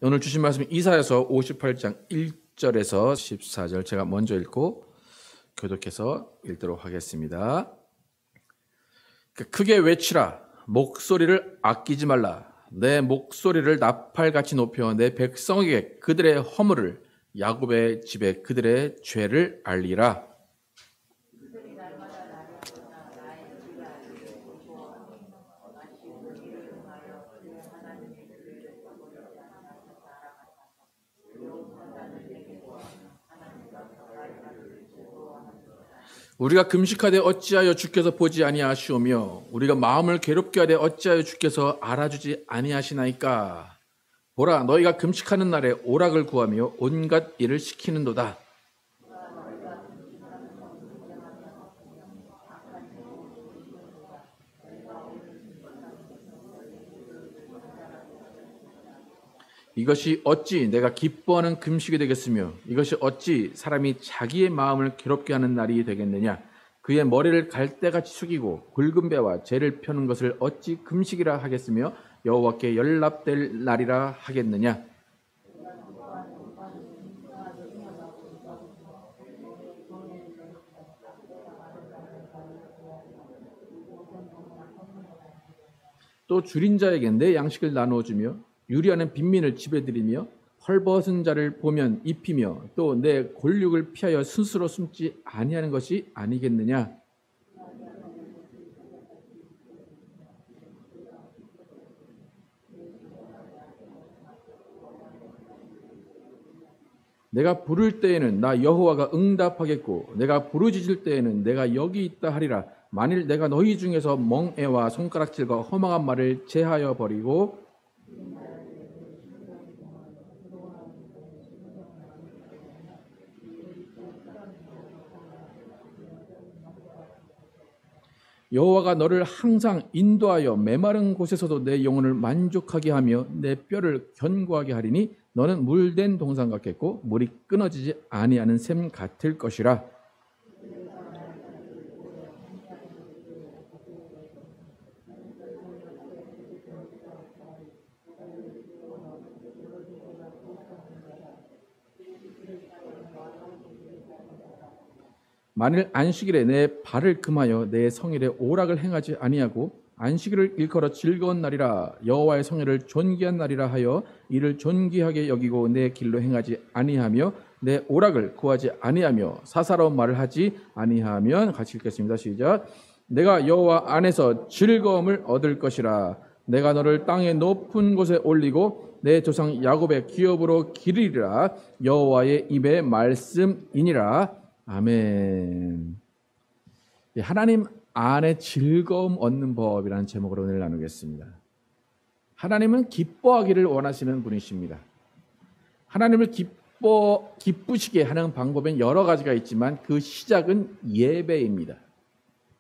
오늘 주신 말씀 이사야서 58장 1절에서 14절 제가 먼저 읽고 교독해서 읽도록 하겠습니다. 크게 외치라. 목소리를 아끼지 말라. 내 목소리를 나팔같이 높여 내 백성에게 그들의 허물을, 야곱의 집에 그들의 죄를 알리라. 우리가 금식하되 어찌하여 주께서 보지 아니하시오며 우리가 마음을 괴롭게 하되 어찌하여 주께서 알아주지 아니하시나이까. 보라, 너희가 금식하는 날에 오락을 구하며 온갖 일을 시키는도다. 이것이 어찌 내가 기뻐하는 금식이 되겠으며 이것이 어찌 사람이 자기의 마음을 괴롭게 하는 날이 되겠느냐. 그의 머리를 갈대같이 숙이고 굵은 배와 재를 펴는 것을 어찌 금식이라 하겠으며 여호와께 연락될 날이라 하겠느냐. 또 줄인 자에게 내 양식을 나누어 주며 유리하는 빈민을 집에 들이며 헐벗은 자를 보면 입히며 또 내 골육을 피하여 스스로 숨지 아니하는 것이 아니겠느냐. 내가 부를 때에는 나 여호와가 응답하겠고 내가 부르짖을 때에는 내가 여기 있다 하리라. 만일 내가 너희 중에서 멍에와 손가락질과 허망한 말을 제하여 버리고 여호와가 너를 항상 인도하여 메마른 곳에서도 내 영혼을 만족하게 하며 내 뼈를 견고하게 하리니 너는 물된 동산 같겠고 물이 끊어지지 아니하는 샘 같을 것이라. 만일 안식일에 내 발을 금하여 내 성일에 오락을 행하지 아니하고 안식일을 일컬어 즐거운 날이라 여호와의 성일을 존귀한 날이라 하여 이를 존귀하게 여기고 내 길로 행하지 아니하며 내 오락을 구하지 아니하며 사사로운 말을 하지 아니하면 같이 읽겠습니다. 시작. 내가 여호와 안에서 즐거움을 얻을 것이라. 내가 너를 땅의 높은 곳에 올리고 내 조상 야곱의 기업으로 기르리라. 여호와의 입의 말씀이니라. 아멘. 하나님 안에 즐거움 얻는 법이라는 제목으로 오늘 나누겠습니다. 하나님은 기뻐하기를 원하시는 분이십니다. 하나님을 기쁘시게 하는 방법은 여러 가지가 있지만 그 시작은 예배입니다.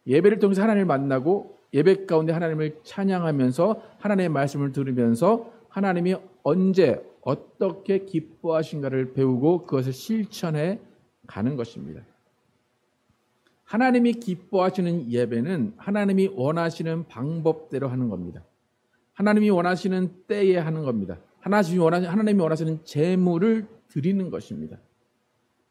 예배를 통해서 하나님을 만나고 예배 가운데 하나님을 찬양하면서 하나님의 말씀을 들으면서 하나님이 언제 어떻게 기뻐하신가를 배우고 그것을 실천해 가는 것입니다. 하나님이 기뻐하시는 예배는 하나님이 원하시는 방법대로 하는 겁니다. 하나님이 원하시는 때에 하는 겁니다. 하나님이 원하시는 제물을 드리는 것입니다.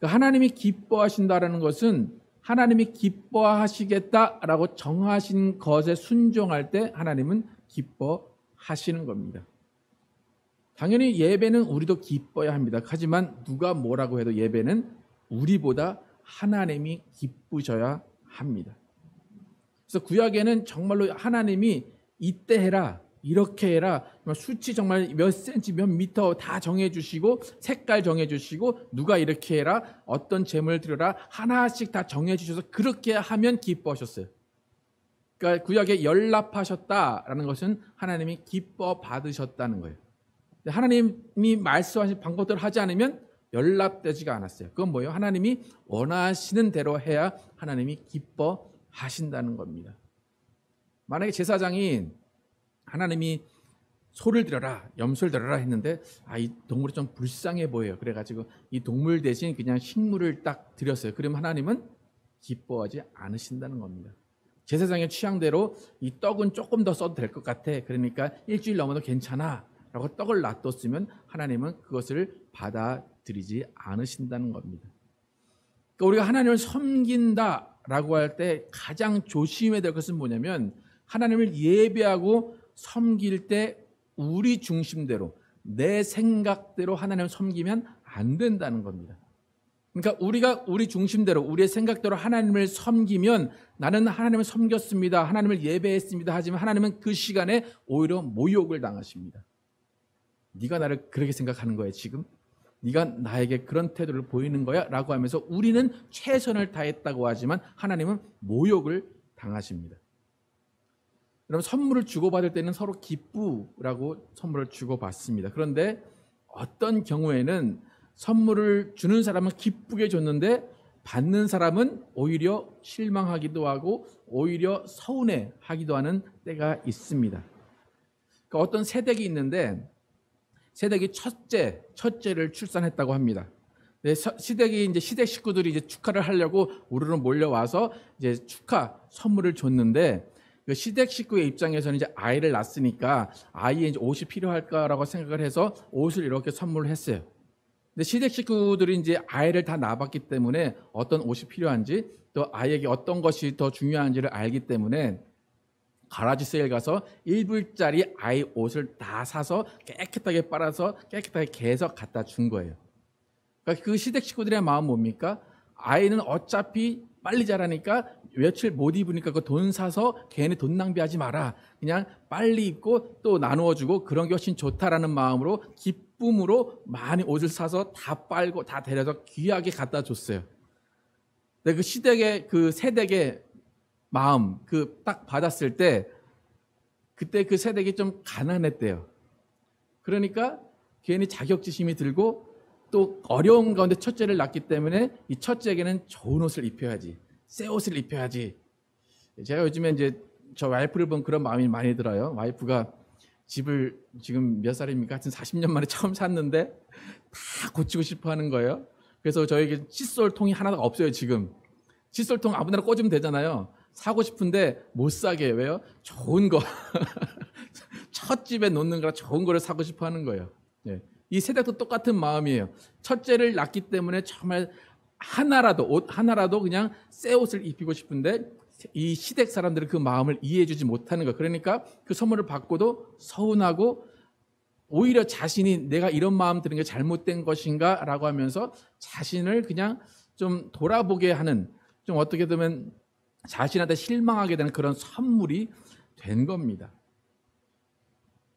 그러니까 하나님이 기뻐하신다라는 것은 하나님이 기뻐하시겠다라고 정하신 것에 순종할 때 하나님은 기뻐하시는 겁니다. 당연히 예배는 우리도 기뻐야 합니다. 하지만 누가 뭐라고 해도 예배는 우리보다 하나님이 기쁘셔야 합니다. 그래서 구약에는 정말로 하나님이 이때 해라, 이렇게 해라, 수치 정말 몇 센치, 몇 미터 다 정해주시고 색깔 정해주시고 누가 이렇게 해라, 어떤 제물을 드려라 하나씩 다 정해주셔서 그렇게 하면 기뻐하셨어요. 그러니까 구약에 연락하셨다라는 것은 하나님이 기뻐 받으셨다는 거예요. 하나님이 말씀하신 방법대로 하지 않으면 연락되지가 않았어요. 그건 뭐예요? 하나님이 원하시는 대로 해야 하나님이 기뻐하신다는 겁니다. 만약에 제사장이 하나님이 소를 드려라, 염소를 드려라 했는데 이 동물이 좀 불쌍해 보여요. 그래가지고 이 동물 대신 그냥 식물을 딱 드렸어요. 그러면 하나님은 기뻐하지 않으신다는 겁니다. 제사장의 취향대로 이 떡은 조금 더 써도 될 것 같아. 그러니까 일주일 넘어도 괜찮아 라고 떡을 놔뒀으면 하나님은 그것을 받아들이지 않으신다는 겁니다. 그러니까 우리가 하나님을 섬긴다라고 할 때 가장 조심해야 될 것은 뭐냐면 하나님을 예배하고 섬길 때 우리 중심대로 내 생각대로 하나님을 섬기면 안 된다는 겁니다. 그러니까 우리가 우리 중심대로 우리의 생각대로 하나님을 섬기면 나는 하나님을 섬겼습니다. 하나님을 예배했습니다. 하지만 하나님은 그 시간에 오히려 모욕을 당하십니다. 네가 나를 그렇게 생각하는 거야 지금? 네가 나에게 그런 태도를 보이는 거야? 라고 하면서 우리는 최선을 다했다고 하지만 하나님은 모욕을 당하십니다. 여러분 선물을 주고받을 때는 서로 기쁘라고 선물을 주고받습니다. 그런데 어떤 경우에는 선물을 주는 사람은 기쁘게 줬는데 받는 사람은 오히려 실망하기도 하고 오히려 서운해하기도 하는 때가 있습니다. 그러니까 어떤 세댁이 있는데 세댁이 첫째를 출산했다고 합니다. 시댁이 이제 시댁 식구들이 이제 축하를 하려고 우르르 몰려와서 이제 축하 선물을 줬는데 그 시댁 식구의 입장에서는 이제 아이를 낳았으니까 아이의 이제 옷이 필요할까라고 생각을 해서 옷을 이렇게 선물을 했어요. 근데 시댁 식구들이 이제 아이를 다 낳았기 때문에 어떤 옷이 필요한지 또 아이에게 어떤 것이 더 중요한지를 알기 때문에 가라지 세일 가서 1불짜리 아이 옷을 다 사서 깨끗하게 빨아서 깨끗하게 개서 갖다 준 거예요. 그러니까 그 시댁 식구들의 마음은 뭡니까? 아이는 어차피 빨리 자라니까 며칠 못 입으니까 그 돈 사서 괜히 돈 낭비하지 마라. 그냥 빨리 입고 또 나누어주고 그런 게 훨씬 좋다라는 마음으로 기쁨으로 많이 옷을 사서 다 빨고 다 데려서 귀하게 갖다 줬어요. 근데 그 시댁의 그 세댁의 마음 그 딱 받았을 때 그때 그 세댁이 좀 가난했대요. 그러니까 괜히 자격지심이 들고 또 어려운 가운데 첫째를 낳기 때문에 이 첫째에게는 좋은 옷을 입혀야지, 새 옷을 입혀야지. 제가 요즘에 이제 저 와이프를 보면 그런 마음이 많이 들어요. 와이프가 집을 지금 몇 살입니까? 하여튼 40년 만에 처음 샀는데 다 고치고 싶어 하는 거예요. 그래서 저에게 칫솔통이 하나가 없어요, 지금. 칫솔통 아무데나 꽂으면 되잖아요. 사고 싶은데 못 사게 해요. 왜요? 좋은 거. 첫 집에 놓는 거라 좋은 거를 사고 싶어 하는 거예요. 예. 이 세대도 똑같은 마음이에요. 첫째를 낳기 때문에 정말 옷 하나라도 그냥 새 옷을 입히고 싶은데 이 시댁 사람들은 그 마음을 이해해 주지 못하는 거예요. 그러니까 그 선물을 받고도 서운하고 오히려 자신이 내가 이런 마음 드는 게 잘못된 것인가 라고 하면서 자신을 그냥 좀 돌아보게 하는 좀 어떻게 보면 자신한테 실망하게 되는 그런 선물이 된 겁니다.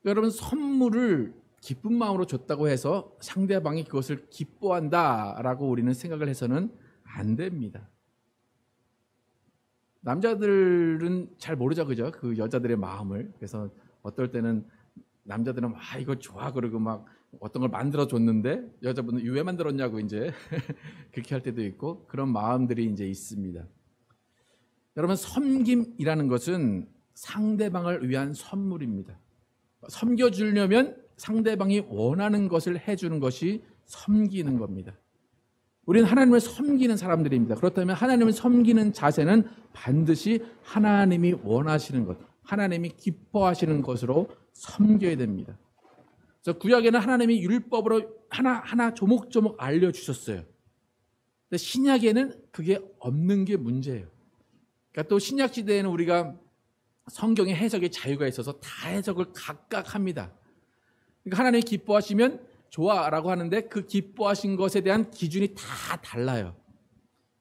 여러분 선물을 기쁜 마음으로 줬다고 해서 상대방이 그것을 기뻐한다라고 우리는 생각을 해서는 안 됩니다. 남자들은 잘 모르죠, 그죠? 그 여자들의 마음을. 그래서 어떨 때는 남자들은 이거 좋아 그러고 막 어떤 걸 만들어 줬는데 여자분은 왜 만들었냐고 이제 그렇게 할 때도 있고 그런 마음들이 이제 있습니다. 여러분 섬김이라는 것은 상대방을 위한 선물입니다. 섬겨주려면 상대방이 원하는 것을 해주는 것이 섬기는 겁니다. 우리는 하나님을 섬기는 사람들입니다. 그렇다면 하나님을 섬기는 자세는 반드시 하나님이 원하시는 것, 하나님이 기뻐하시는 것으로 섬겨야 됩니다. 그래서 구약에는 하나님이 율법으로 하나하나 조목조목 알려주셨어요. 근데 신약에는 그게 없는 게 문제예요. 그러니까 또 신약 시대에는 우리가 성경의 해석의 자유가 있어서 다 해석을 각각 합니다. 그러니까 하나님이 기뻐하시면 좋아라고 하는데 그 기뻐하신 것에 대한 기준이 다 달라요.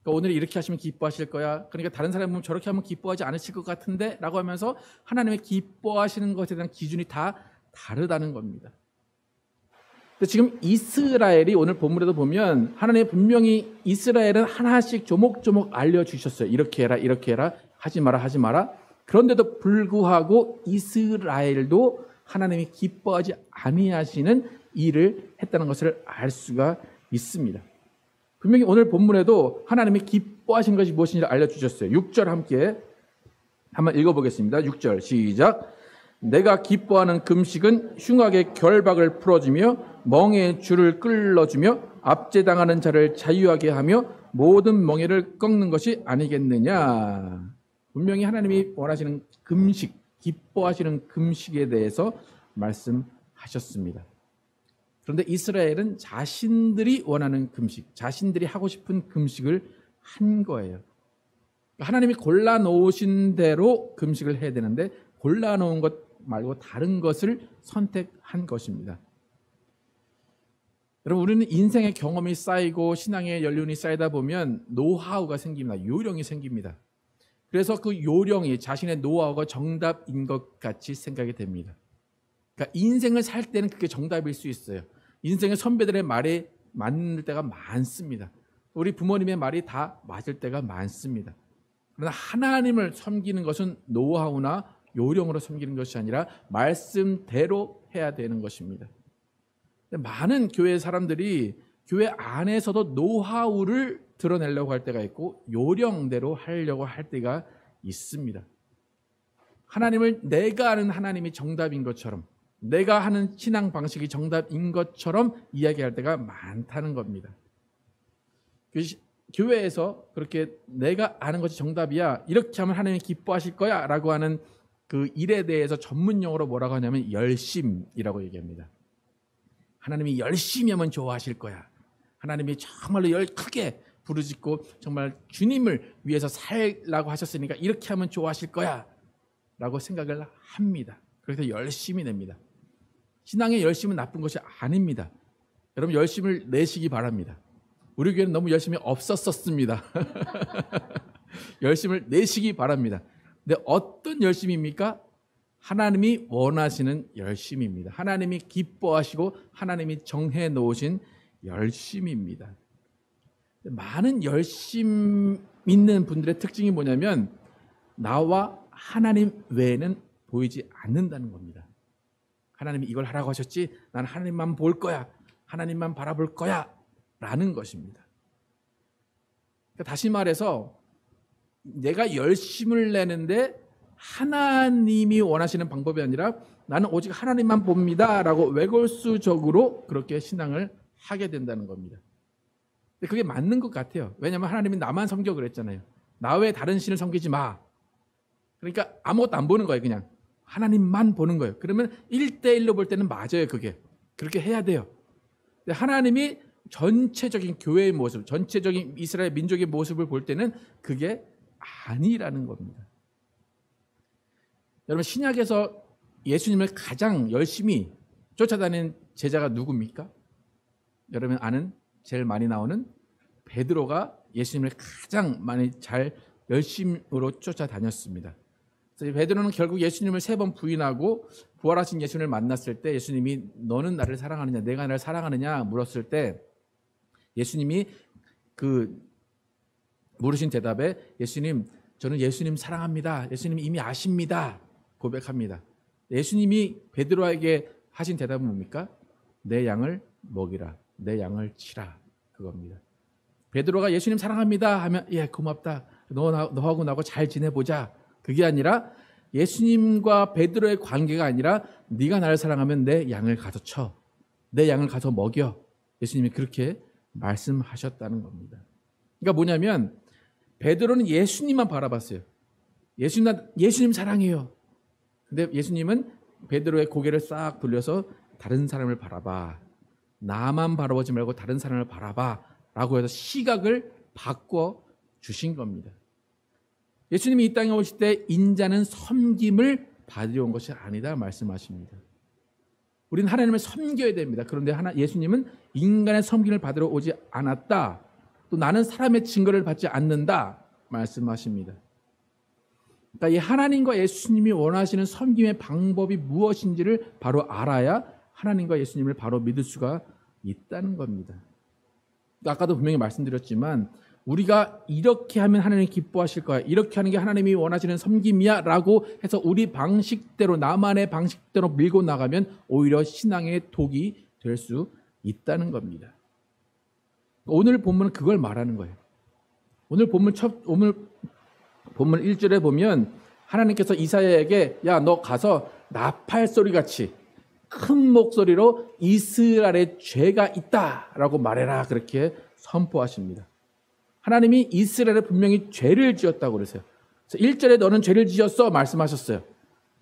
그러니까 오늘 이렇게 하시면 기뻐하실 거야. 그러니까 다른 사람이 보면 저렇게 하면 기뻐하지 않으실 것 같은데 라고 하면서 하나님의 기뻐하시는 것에 대한 기준이 다 다르다는 겁니다. 근데 지금 이스라엘이 오늘 본문에도 보면 하나님이 분명히 이스라엘은 하나씩 조목조목 알려주셨어요. 이렇게 해라 이렇게 해라 하지 마라 하지 마라. 그런데도 불구하고 이스라엘도 하나님이 기뻐하지 아니하시는 일을 했다는 것을 알 수가 있습니다. 분명히 오늘 본문에도 하나님이 기뻐하신 것이 무엇인지 알려주셨어요. 6절 함께 한번 읽어보겠습니다. 6절 시작. 내가 기뻐하는 금식은 흉악의 결박을 풀어주며 멍에의 줄을 끌어주며 압제당하는 자를 자유하게 하며 모든 멍에를 꺾는 것이 아니겠느냐. 분명히 하나님이 원하시는 금식, 기뻐하시는 금식에 대해서 말씀하고 하셨습니다. 그런데 이스라엘은 자신들이 원하는 금식, 자신들이 하고 싶은 금식을 한 거예요. 하나님이 골라놓으신 대로 금식을 해야 되는데 골라놓은 것 말고 다른 것을 선택한 것입니다. 여러분, 우리는 인생의 경험이 쌓이고 신앙의 연륜이 쌓이다 보면 노하우가 생깁니다. 요령이 생깁니다. 그래서 그 요령이 자신의 노하우가 정답인 것 같이 생각이 됩니다. 그러니까 인생을 살 때는 그게 정답일 수 있어요. 인생의 선배들의 말에 맞는 때가 많습니다. 우리 부모님의 말이 다 맞을 때가 많습니다. 그러나 하나님을 섬기는 것은 노하우나 요령으로 섬기는 것이 아니라 말씀대로 해야 되는 것입니다. 많은 교회 사람들이 교회 안에서도 노하우를 드러내려고 할 때가 있고 요령대로 하려고 할 때가 있습니다. 하나님을 내가 아는 하나님이 정답인 것처럼, 내가 하는 신앙 방식이 정답인 것처럼 이야기할 때가 많다는 겁니다. 교회에서 그렇게 내가 아는 것이 정답이야, 이렇게 하면 하나님이 기뻐하실 거야 라고 하는 그 일에 대해서 전문용어로 뭐라고 하냐면 열심이라고 얘기합니다. 하나님이 열심히 하면 좋아하실 거야. 하나님이 정말로 크게 부르짖고 정말 주님을 위해서 살라고 하셨으니까 이렇게 하면 좋아하실 거야 라고 생각을 합니다. 그래서 열심히 냅니다. 신앙의 열심은 나쁜 것이 아닙니다. 여러분, 열심을 내시기 바랍니다. 우리 교회는 너무 열심이 없었습니다. 열심을 내시기 바랍니다. 근데 어떤 열심입니까? 하나님이 원하시는 열심입니다. 하나님이 기뻐하시고 하나님이 정해 놓으신 열심입니다. 많은 열심 있는 분들의 특징이 뭐냐면 나와 하나님 외에는 보이지 않는다는 겁니다. 하나님이 이걸 하라고 하셨지, 나는 하나님만 볼 거야, 하나님만 바라볼 거야 라는 것입니다. 그러니까 다시 말해서 내가 열심을 내는데 하나님이 원하시는 방법이 아니라 나는 오직 하나님만 봅니다 라고 외골수적으로 그렇게 신앙을 하게 된다는 겁니다. 근데 그게 맞는 것 같아요. 왜냐하면 하나님이 나만 섬겨 그랬잖아요. 나 외에 다른 신을 섬기지 마. 그러니까 아무것도 안 보는 거예요. 그냥 하나님만 보는 거예요. 그러면 1대1로 볼 때는 맞아요. 그게 그렇게 해야 돼요. 근데 하나님이 전체적인 교회의 모습, 전체적인 이스라엘 민족의 모습을 볼 때는 그게 아니라는 겁니다. 여러분, 신약에서 예수님을 가장 열심히 쫓아다니는 제자가 누굽니까? 여러분 아는, 제일 많이 나오는 베드로가 예수님을 가장 많이 잘 열심으로 쫓아다녔습니다. 그래서 베드로는 결국 예수님을 3번 부인하고 부활하신 예수님을 만났을 때 예수님이 너는 나를 사랑하느냐, 내가 나를 사랑하느냐 물었을 때 예수님이 그 물으신 대답에 예수님, 저는 예수님 사랑합니다. 예수님 이미 아십니다. 고백합니다. 예수님이 베드로에게 하신 대답은 뭡니까? 내 양을 먹이라, 내 양을 치라, 그겁니다. 베드로가 예수님 사랑합니다 하면 예, 고맙다, 너하고 나하고 잘 지내보자, 그게 아니라 예수님과 베드로의 관계가 아니라 네가 나를 사랑하면 내 양을 가서 쳐, 내 양을 가서 먹여, 예수님이 그렇게 말씀하셨다는 겁니다. 그러니까 뭐냐면 베드로는 예수님만 바라봤어요. 예수님 사랑해요. 근데 예수님은 베드로의 고개를 싹 돌려서 다른 사람을 바라봐, 나만 바라보지 말고 다른 사람을 바라봐 라고 해서 시각을 바꿔 주신 겁니다. 예수님이 이 땅에 오실 때 인자는 섬김을 받으러 온 것이 아니다 말씀하십니다. 우리는 하나님을 섬겨야 됩니다. 그런데 예수님은 인간의 섬김을 받으러 오지 않았다, 또 나는 사람의 증거를 받지 않는다 말씀하십니다. 그러니까 이 하나님과 예수님이 원하시는 섬김의 방법이 무엇인지를 바로 알아야 하나님과 예수님을 바로 믿을 수가 있다는 겁니다. 아까도 분명히 말씀드렸지만 우리가 이렇게 하면 하나님이 기뻐하실 거야, 이렇게 하는 게 하나님이 원하시는 섬김이야 라고 해서 우리 방식대로, 나만의 방식대로 밀고 나가면 오히려 신앙의 독이 될 수 있다는 겁니다. 오늘 본문은 그걸 말하는 거예요. 오늘 본문 1절에 보면 하나님께서 이사야에게 야, 너 가서 나팔 소리같이 큰 목소리로 이스라엘의 죄가 있다라고 말해라, 그렇게 선포하십니다. 하나님이 이스라엘에 분명히 죄를 지었다고 그랬어요. 그래서 1절에 너는 죄를 지었어 말씀하셨어요.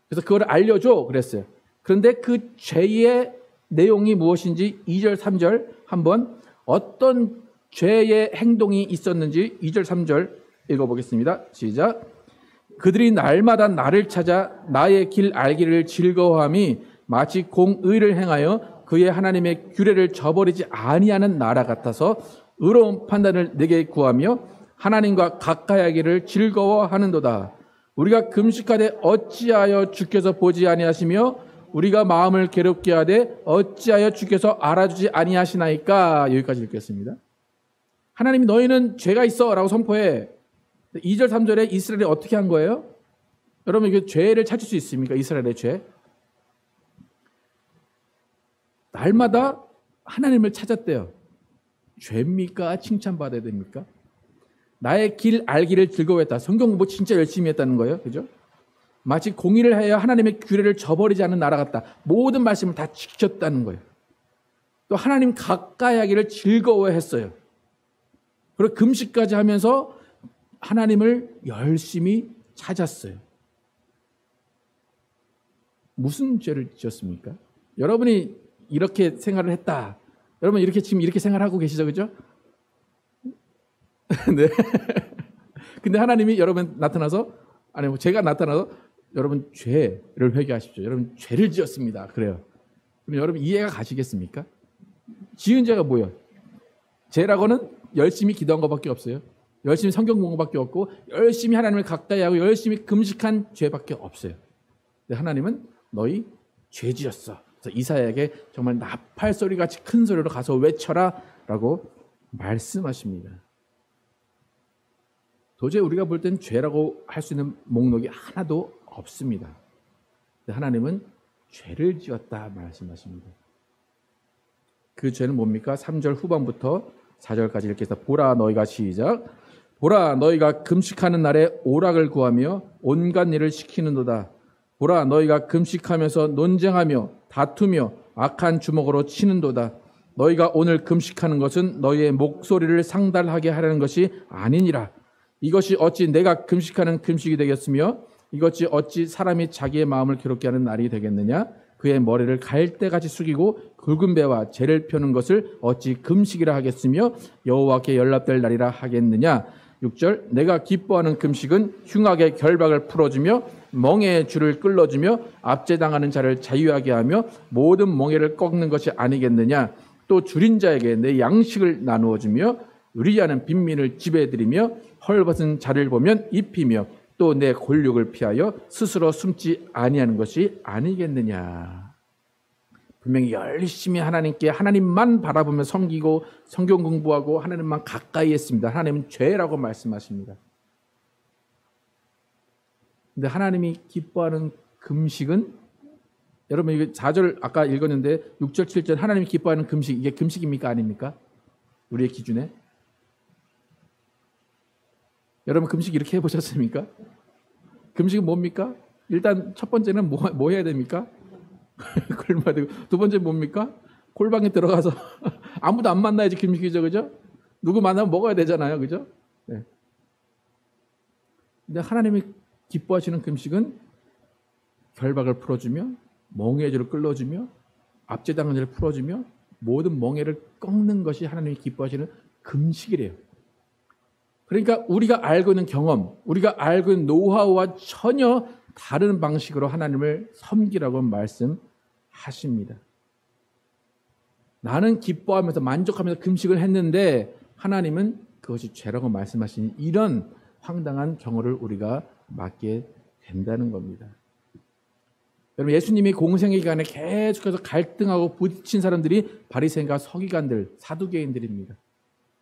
그래서 그걸 알려줘 그랬어요. 그런데 그 죄의 내용이 무엇인지 2절, 3절 한번 어떤 죄의 행동이 있었는지 2절, 3절 읽어보겠습니다. 시작. 그들이 날마다 나를 찾아 나의 길 알기를 즐거워함이 마치 공의를 행하여 그의 하나님의 규례를 저버리지 아니하는 나라 같아서 의로운 판단을 내게 구하며 하나님과 가까이 하기를 즐거워하는도다. 우리가 금식하되 어찌하여 주께서 보지 아니하시며 우리가 마음을 괴롭게 하되 어찌하여 주께서 알아주지 아니하시나이까. 여기까지 읽겠습니다. 하나님이 너희는 죄가 있어 라고 선포해. 2절 3절에 이스라엘이 어떻게 한 거예요? 여러분 이게 죄를 찾을 수 있습니까? 이스라엘의 죄. 날마다 하나님을 찾았대요. 죄입니까? 칭찬받아야 됩니까? 나의 길 알기를 즐거워했다. 성경 공부 진짜 열심히 했다는 거예요. 그죠? 마치 공의를 하여 하나님의 규례를 저버리지 않는 나라 같다. 모든 말씀을 다 지켰다는 거예요. 또 하나님 가까이 하기를 즐거워했어요. 그리고 금식까지 하면서 하나님을 열심히 찾았어요. 무슨 죄를 지었습니까? 여러분이 이렇게 생활을 했다. 여러분 이렇게 지금 이렇게 생활하고 계시죠, 그죠? 네. 근데 하나님이 여러분 나타나서 제가 나타나서 여러분 죄를 회개하십시오. 여러분 죄를 지었습니다. 그래요. 그럼 여러분 이해가 가시겠습니까? 지은 죄가 뭐예요? 죄라고는 열심히 기도한 것밖에 없어요. 열심히 성경 공부밖에 없고 열심히 하나님을 가까이 하고 열심히 금식한 죄밖에 없어요. 근데 하나님은 너희 죄 지었어. 그래서 이사야에게 정말 나팔 소리같이 큰 소리로 가서 외쳐라 라고 말씀하십니다. 도저히 우리가 볼 땐 죄라고 할 수 있는 목록이 하나도 없습니다. 근데 하나님은 죄를 지었다 말씀하십니다. 그 죄는 뭡니까? 3절 후반부터 4절까지 이렇게 해서 보라 너희가 시작. 보라 너희가 금식하는 날에 오락을 구하며 온갖 일을 시키는도다. 보라 너희가 금식하면서 논쟁하며 다투며 악한 주먹으로 치는도다. 너희가 오늘 금식하는 것은 너희의 목소리를 상달하게 하려는 것이 아니니라. 이것이 어찌 내가 금식하는 금식이 되겠으며 이것이 어찌 사람이 자기의 마음을 괴롭게 하는 날이 되겠느냐. 그의 머리를 갈대같이 숙이고 굵은 배와 재를 펴는 것을 어찌 금식이라 하겠으며 여호와께 연락될 날이라 하겠느냐. 6절 내가 기뻐하는 금식은 흉악의 결박을 풀어주며 멍에의 줄을 끌어주며 압제당하는 자를 자유하게 하며 모든 멍에를 꺾는 것이 아니겠느냐. 또 줄인 자에게 내 양식을 나누어주며 의리하는 빈민을 지배해드리며 헐벗은 자를 보면 입히며 또 내 골육을 피하여 스스로 숨지 아니하는 것이 아니겠느냐. 분명히 열심히 하나님께 하나님만 바라보며 섬기고 성경 공부하고 하나님만 가까이 했습니다. 하나님은 죄라고 말씀하십니다. 근데 하나님이 기뻐하는 금식은 여러분 이게 4절 아까 읽었는데 6절 7절 하나님이 기뻐하는 금식 이게 금식입니까 아닙니까? 우리의 기준에 여러분 금식 이렇게 해보셨습니까? 금식은 뭡니까? 일단 첫 번째는 뭐 해야 됩니까? 굶어야 되고 두 번째 뭡니까? 골방에 들어가서 아무도 안 만나야지 금식이죠, 그죠? 누구 만나면 먹어야 되잖아요, 그죠? 네. 근데 하나님이 기뻐하시는 금식은 결박을 풀어주며 멍에의 줄을 끌어주며 압제당한 자를 풀어주며 모든 멍에를 꺾는 것이 하나님이 기뻐하시는 금식이래요. 그러니까 우리가 알고 있는 경험, 우리가 알고 있는 노하우와 전혀 다른 방식으로 하나님을 섬기라고 말씀하십니다. 나는 기뻐하면서 만족하면서 금식을 했는데 하나님은 그것이 죄라고 말씀하시니 이런 황당한 경우를 우리가 맞게 된다는 겁니다. 여러분 예수님이 공생의 기간에 계속해서 갈등하고 부딪힌 사람들이 바리새인과 서기관들, 사두개인들입니다.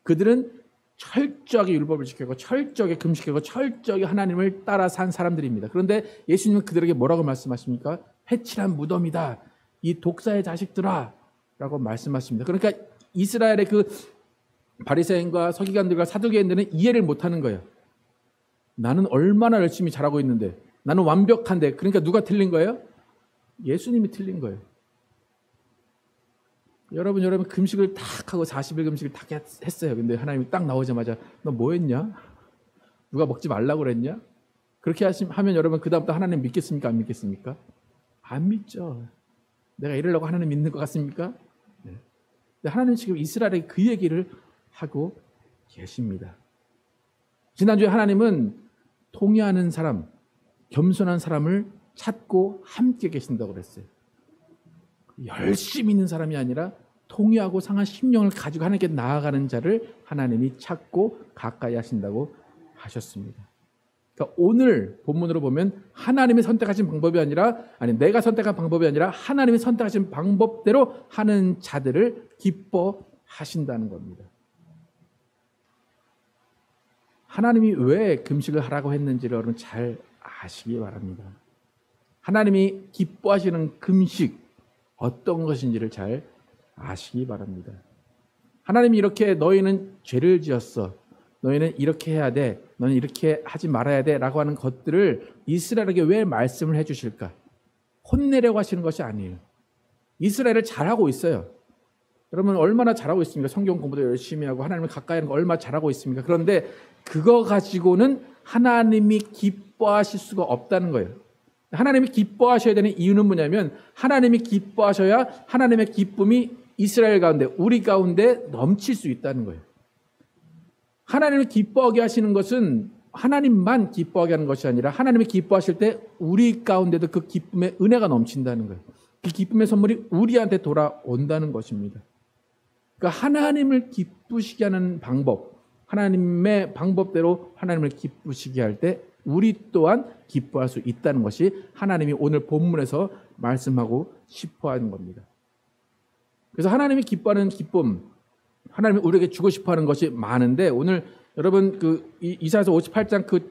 그들은 철저하게 율법을 지키고 철저하게 금식하고 철저하게 하나님을 따라 산 사람들입니다. 그런데 예수님은 그들에게 뭐라고 말씀하십니까? 회칠한 무덤이다. 이 독사의 자식들아 라고 말씀하십니다. 그러니까 이스라엘의 그 바리새인과 서기관들과 사두개인들은 이해를 못하는 거예요. 나는 얼마나 열심히 잘하고 있는데 나는 완벽한데 그러니까 누가 틀린 거예요? 예수님이 틀린 거예요. 여러분 금식을 탁 하고 40일 금식을 탁 했어요. 근데 하나님이 딱 나오자마자 너 뭐 했냐? 누가 먹지 말라고 그랬냐? 그렇게 하면 여러분 그 다음부터 하나님 믿겠습니까? 안 믿겠습니까? 안 믿죠. 내가 이러려고 하나님 믿는 것 같습니까? 네. 하나님 지금 이스라엘에게 그 얘기를 하고 계십니다. 지난주에 하나님은 통회하는 사람, 겸손한 사람을 찾고 함께 계신다고 그랬어요. 열심히 있는 사람이 아니라 통회하고 상한 심령을 가지고 하나님께 나아가는 자를 하나님이 찾고 가까이 하신다고 하셨습니다. 그러니까 오늘 본문으로 보면 하나님이 선택하신 방법이 아니라, 내가 선택한 방법이 아니라 하나님이 선택하신 방법대로 하는 자들을 기뻐하신다는 겁니다. 하나님이 왜 금식을 하라고 했는지를 여러분 잘 아시기 바랍니다. 하나님이 기뻐하시는 금식 어떤 것인지를 잘 아시기 바랍니다. 하나님이 이렇게 너희는 죄를 지었어, 너희는 이렇게 해야 돼, 너는 이렇게 하지 말아야 돼 라고 하는 것들을 이스라엘에게 왜 말씀을 해주실까? 혼내려고 하시는 것이 아니에요. 이스라엘을 잘하고 있어요. 여러분 얼마나 잘하고 있습니까? 성경 공부도 열심히 하고 하나님을 가까이 하는 거 얼마나 잘하고 있습니까? 그런데 그거 가지고는 하나님이 기뻐하실 수가 없다는 거예요. 하나님이 기뻐하셔야 되는 이유는 뭐냐면, 하나님이 기뻐하셔야 하나님의 기쁨이 이스라엘 가운데, 우리 가운데 넘칠 수 있다는 거예요. 하나님을 기뻐하게 하시는 것은 하나님만 기뻐하게 하는 것이 아니라, 하나님이 기뻐하실 때 우리 가운데도 그 기쁨의 은혜가 넘친다는 거예요. 그 기쁨의 선물이 우리한테 돌아온다는 것입니다. 그러니까 하나님을 기쁘시게 하는 방법, 하나님의 방법대로 하나님을 기쁘시게 할 때 우리 또한 기뻐할 수 있다는 것이 하나님이 오늘 본문에서 말씀하고 싶어 하는 겁니다. 그래서 하나님이 기뻐하는 기쁨, 하나님이 우리에게 주고 싶어 하는 것이 많은데, 오늘 여러분 이사야서 58장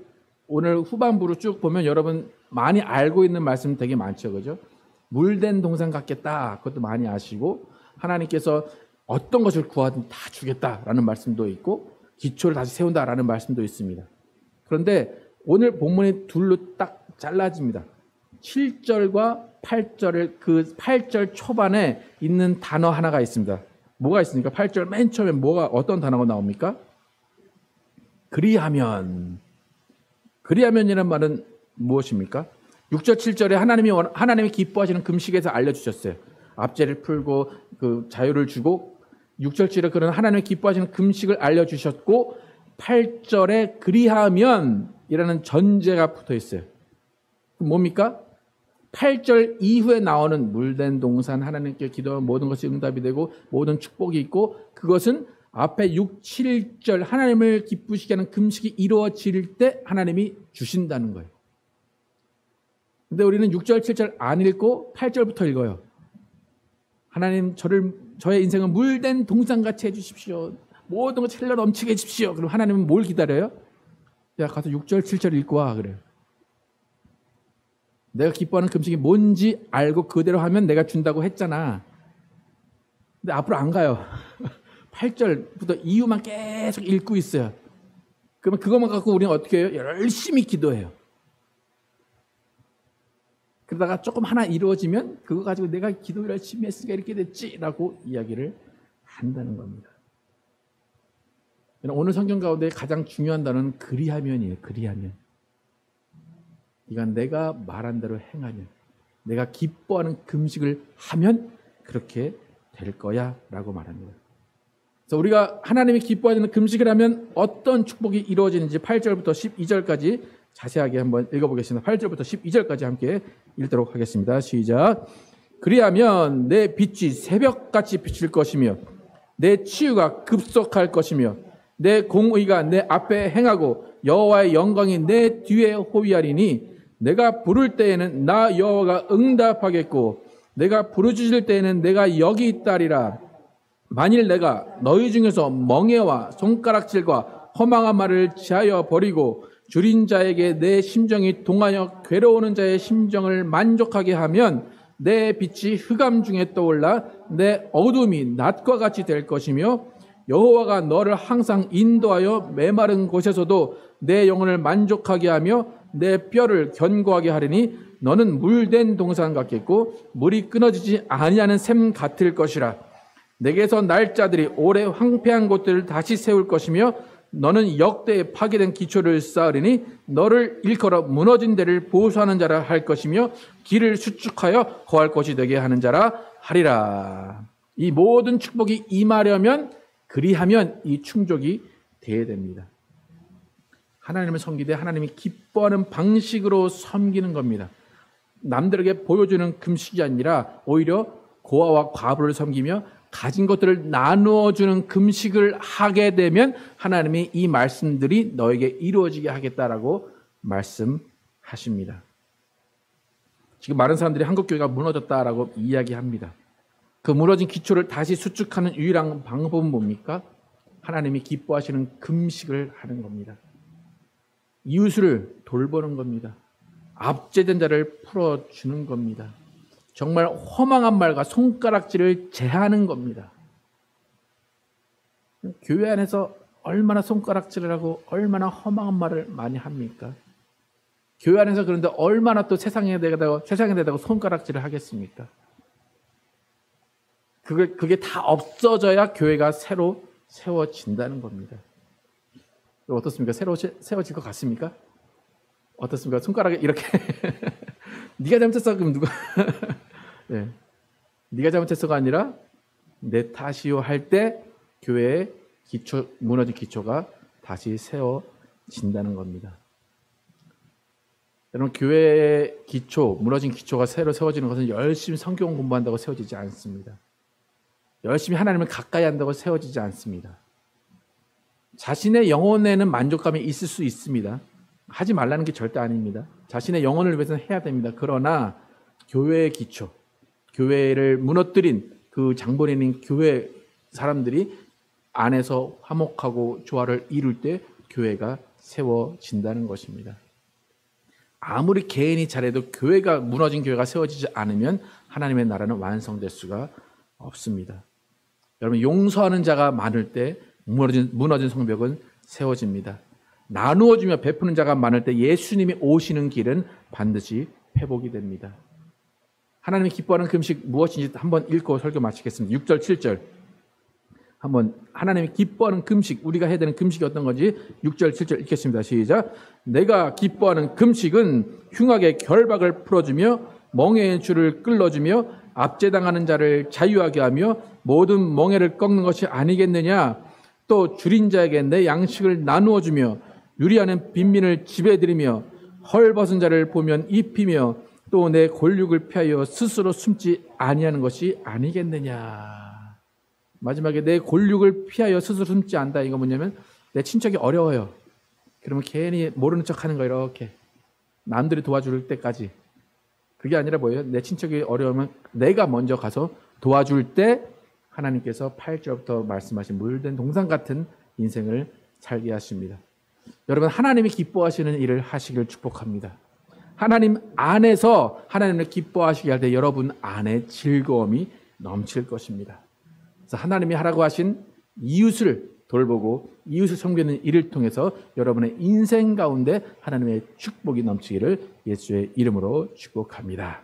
오늘 후반부로 쭉 보면 여러분 많이 알고 있는 말씀 되게 많죠. 그죠? 물된 동산 같겠다. 그것도 많이 아시고, 하나님께서 어떤 것을 구하든 다 주겠다라는 말씀도 있고, 기초를 다시 세운다라는 말씀도 있습니다. 그런데 오늘 본문이 둘로 딱 잘라집니다. 7절과 8절을, 그 8절 초반에 있는 단어 하나가 있습니다. 뭐가 있습니까? 8절 맨 처음에 어떤 단어가 나옵니까? 그리하면이라는 말은 무엇입니까? 6절 7절에 하나님이 기뻐하시는 금식에서 알려주셨어요. 압제를 풀고 그 자유를 주고, 6절 7절에 그런 하나님이 기뻐하시는 금식을 알려주셨고, 8절에 그리하면이라는 전제가 붙어 있어요. 뭡니까? 8절 이후에 나오는 물된 동산, 하나님께 기도하면 모든 것이 응답이 되고 모든 축복이 있고, 그것은 앞에 6, 7절 하나님을 기쁘시게 하는 금식이 이루어질 때 하나님이 주신다는 거예요. 근데 우리는 6절, 7절 안 읽고 8절부터 읽어요. 하나님, 저의 인생을 물된 동산같이 해주십시오. 모든 것 찰려 넘치게 해주십시오. 그럼 하나님은 뭘 기다려요? 야, 가서 6절, 7절 읽고 와. 그래요. 내가 기뻐하는 금식이 뭔지 알고 그대로 하면 내가 준다고 했잖아. 근데 앞으로 안 가요. 8절부터 이유만 계속 읽고 있어요. 그러면 그것만 갖고 우리는 어떻게 해요? 열심히 기도해요. 그러다가 조금 하나 이루어지면 그거 가지고 내가 기도 열심히 했으니까 이렇게 됐지라고 이야기를 한다는 겁니다. 오늘 성경 가운데 가장 중요한 단어는 그리하면이에요. 그리하면. 네가 내가 말한 대로 행하면, 내가 기뻐하는 금식을 하면 그렇게 될 거야 라고 말합니다. 그래서 우리가 하나님이 기뻐하는 금식을 하면 어떤 축복이 이루어지는지 8절부터 12절까지 자세하게 한번 읽어보겠습니다. 8절부터 12절까지 함께 읽도록 하겠습니다. 시작. 그리하면 내 빛이 새벽같이 비칠 것이며 내 치유가 급속할 것이며 내 공의가 내 앞에 행하고 여호와의 영광이 내 뒤에 호위하리니, 내가 부를 때에는 나 여호와가 응답하겠고 내가 부르짖을 때에는 내가 여기 있다리라. 만일 내가 너희 중에서 멍에와 손가락질과 허망한 말을 지하여 버리고 줄인 자에게 내 심정이 동하여 괴로우는 자의 심정을 만족하게 하면, 내 빛이 흑암 중에 떠올라 내 어둠이 낮과 같이 될 것이며, 여호와가 너를 항상 인도하여 메마른 곳에서도 내 영혼을 만족하게 하며 내 뼈를 견고하게 하리니, 너는 물된 동산 같겠고 물이 끊어지지 아니하는 샘 같을 것이라. 내게서 날 자들이 오래 황폐한 곳들을 다시 세울 것이며 너는 역대에 파괴된 기초를 쌓으리니 너를 일컬어 무너진 데를 보수하는 자라 할 것이며 길을 수축하여 거할 곳이 되게 하는 자라 하리라. 이 모든 축복이 임하려면 그리하면 이 충족이 돼야 됩니다. 하나님을 섬기되 하나님이 기뻐하는 방식으로 섬기는 겁니다. 남들에게 보여주는 금식이 아니라 오히려 고아와 과부를 섬기며 가진 것들을 나누어 주는 금식을 하게 되면 하나님이 이 말씀들이 너에게 이루어지게 하겠다라고 말씀하십니다. 지금 많은 사람들이 한국교회가 무너졌다라고 이야기합니다. 그 무너진 기초를 다시 수축하는 유일한 방법은 뭡니까? 하나님이 기뻐하시는 금식을 하는 겁니다. 이웃을 돌보는 겁니다. 압제된 자를 풀어주는 겁니다. 정말 허망한 말과 손가락질을 제하는 겁니다. 교회 안에서 얼마나 손가락질을 하고 얼마나 허망한 말을 많이 합니까? 교회 안에서 그런데 얼마나 또 세상에 대다고 손가락질을 하겠습니까? 그게 다 없어져야 교회가 새로 세워진다는 겁니다. 어떻습니까? 새로 세워질 것 같습니까? 어떻습니까? 손가락에 이렇게 네가 잘못했어 그럼 누가 네. 네가 잘못했어가 아니라 내 탓이요 할 때 교회의 무너진 기초가 다시 세워진다는 겁니다. 여러분, 교회의 무너진 기초가 새로 세워지는 것은 열심히 성경 공부한다고 세워지지 않습니다. 열심히 하나님을 가까이 한다고 세워지지 않습니다. 자신의 영혼에는 만족감이 있을 수 있습니다. 하지 말라는 게 절대 아닙니다. 자신의 영혼을 위해서는 해야 됩니다. 그러나 교회의 기초, 교회를 무너뜨린 그 장본인인 교회 사람들이 안에서 화목하고 조화를 이룰 때 교회가 세워진다는 것입니다. 아무리 개인이 잘해도 무너진 교회가 세워지지 않으면 하나님의 나라는 완성될 수가 없습니다. 여러분, 용서하는 자가 많을 때 무너진 성벽은 세워집니다. 나누어주며 베푸는 자가 많을 때 예수님이 오시는 길은 반드시 회복이 됩니다. 하나님이 기뻐하는 금식 무엇인지 한번 읽고 설교 마치겠습니다. 6절, 7절. 한번 하나님이 기뻐하는 금식, 우리가 해야 되는 금식이 어떤 건지 6절, 7절 읽겠습니다. 시작. 내가 기뻐하는 금식은 흉악의 결박을 풀어주며 멍에의 줄을 끌어주며 압제당하는 자를 자유하게 하며 모든 멍에를 꺾는 것이 아니겠느냐. 또 줄인 자에게 내 양식을 나누어 주며 유리하는 빈민을 지배드리며 헐벗은 자를 보면 입히며 또 내 골육을 피하여 스스로 숨지 아니하는 것이 아니겠느냐. 마지막에 내 골육을 피하여 스스로 숨지 않다. 이거 뭐냐면 내 친척이 어려워요. 그러면 괜히 모르는 척하는 거 이렇게 남들이 도와줄 때까지. 그게 아니라 뭐예요? 내 친척이 어려우면 내가 먼저 가서 도와줄 때 하나님께서 8절부터 말씀하신 물된 동산 같은 인생을 살게 하십니다. 여러분, 하나님이 기뻐하시는 일을 하시길 축복합니다. 하나님 안에서 하나님을 기뻐하시게 할 때 여러분 안에 즐거움이 넘칠 것입니다. 그래서 하나님이 하라고 하신 이웃을 돌보고 이웃을 섬기는 일을 통해서 여러분의 인생 가운데 하나님의 축복이 넘치기를 예수의 이름으로 축복합니다.